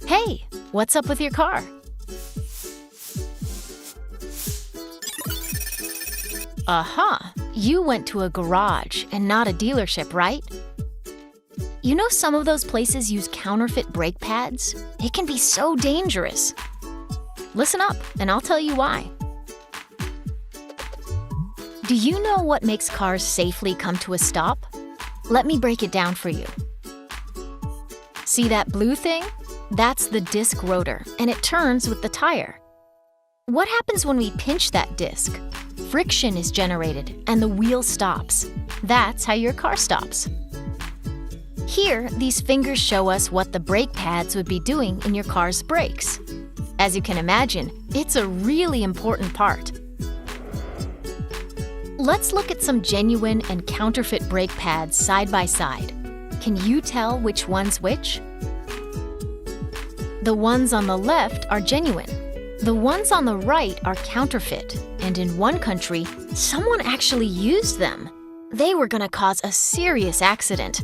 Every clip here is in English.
Hey, what's up with your car? Aha! You went to a garage and not a dealership, right? You know some of those places use counterfeit brake pads? It can be so dangerous. Listen up, and I'll tell you why. Do you know what makes cars safely come to a stop? Let me break it down for you. See that blue thing? That's the disc rotor, and it turns with the tire. What happens when we pinch that disc? Friction is generated, and the wheel stops. That's how your car stops. Here, these fingers show us what the brake pads would be doing in your car's brakes. As you can imagine, it's a really important part. Let's look at some genuine and counterfeit brake pads side by side. Can you tell which one's which? The ones on the left are genuine. The ones on the right are counterfeit, and in one country, someone actually used them. They were going to cause a serious accident.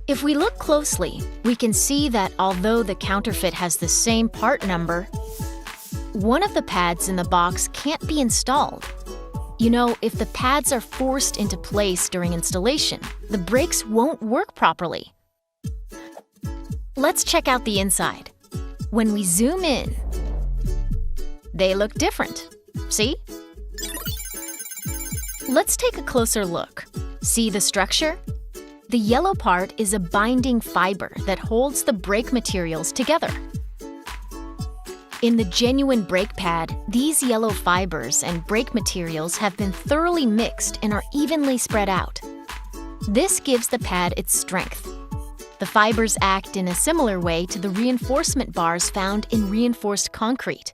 If we look closely, we can see that although the counterfeit has the same part number, one of the pads in the box can't be installed. You know, if the pads are forced into place during installation, the brakes won't work properly. Let's check out the inside. When we zoom in, they look different. See? Let's take a closer look. See the structure? The yellow part is a binding fiber that holds the brake materials together. In the genuine brake pad, these yellow fibers and brake materials have been thoroughly mixed and are evenly spread out. This gives the pad its strength. The fibers act in a similar way to the reinforcement bars found in reinforced concrete.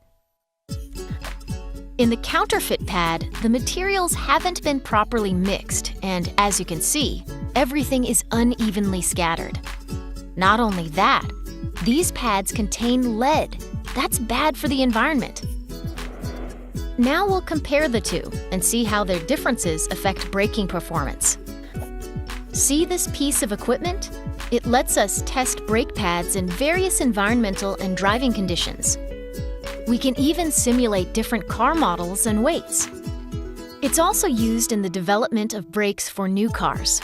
In the counterfeit pad, the materials haven't been properly mixed, and as you can see, everything is unevenly scattered. Not only that, these pads contain lead. That's bad for the environment. Now we'll compare the two and see how their differences affect braking performance. See this piece of equipment? It lets us test brake pads in various environmental and driving conditions. We can even simulate different car models and weights. It's also used in the development of brakes for new cars.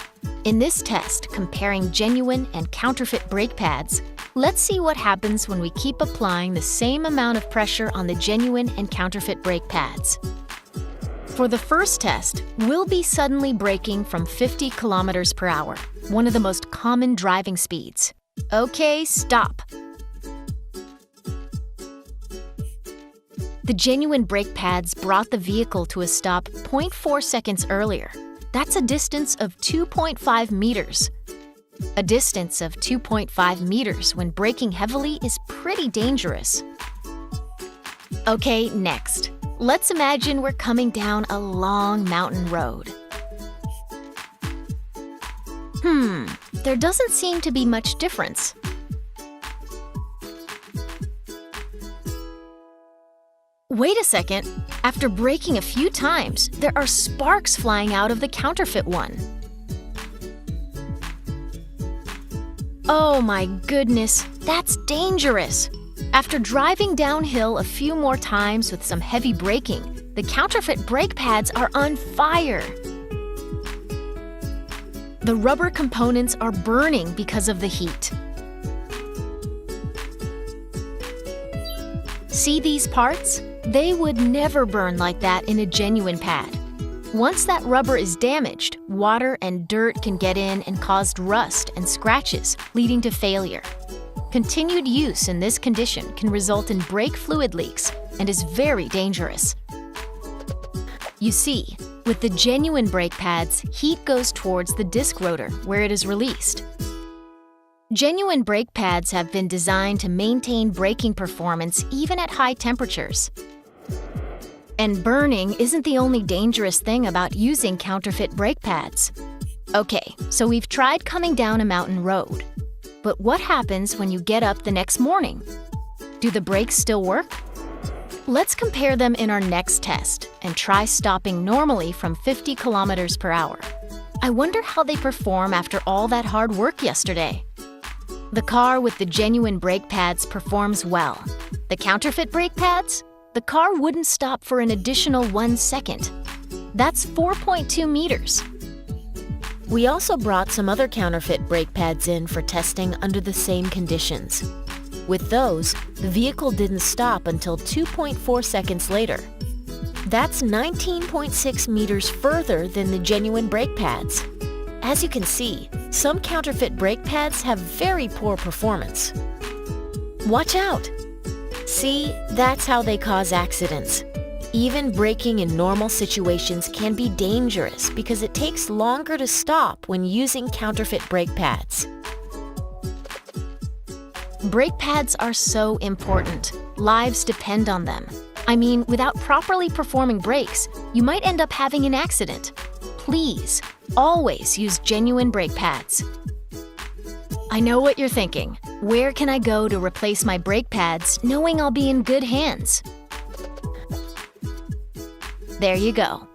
In this test, comparing genuine and counterfeit brake pads, let's see what happens when we keep applying the same amount of pressure on the genuine and counterfeit brake pads. For the first test, we'll be suddenly braking from 50 kilometers per hour, one of the most common driving speeds. Okay, stop. The genuine brake pads brought the vehicle to a stop 0.4 seconds earlier. That's a distance of 2.5 meters. A distance of 2.5 meters when braking heavily is pretty dangerous. Okay, next. Let's imagine we're coming down a long mountain road. There doesn't seem to be much difference. Wait a second. After braking a few times, there are sparks flying out of the counterfeit one. Oh my goodness, that's dangerous! After driving downhill a few more times with some heavy braking, the counterfeit brake pads are on fire. The rubber components are burning because of the heat. See these parts? They would never burn like that in a genuine pad. Once that rubber is damaged, water and dirt can get in and cause rust and scratches, leading to failure. Continued use in this condition can result in brake fluid leaks and is very dangerous. You see, with the genuine brake pads, heat goes towards the disc rotor where it is released. Genuine brake pads have been designed to maintain braking performance even at high temperatures. And burning isn't the only dangerous thing about using counterfeit brake pads. Okay, so we've tried coming down a mountain road. But what happens when you get up the next morning? Do the brakes still work? Let's compare them in our next test and try stopping normally from 50 kilometers per hour. I wonder how they perform after all that hard work yesterday. The car with the genuine brake pads performs well. The counterfeit brake pads? The car wouldn't stop for an additional 1 second. That's 4.2 meters. We also brought some other counterfeit brake pads in for testing under the same conditions. With those, the vehicle didn't stop until 2.4 seconds later. That's 19.6 meters further than the genuine brake pads. As you can see, some counterfeit brake pads have very poor performance. Watch out! See, that's how they cause accidents. Even braking in normal situations can be dangerous because it takes longer to stop when using counterfeit brake pads. Brake pads are so important. Lives depend on them. I mean, without properly performing brakes, you might end up having an accident. Please, always use genuine brake pads. I know what you're thinking. Where can I go to replace my brake pads knowing I'll be in good hands? There you go.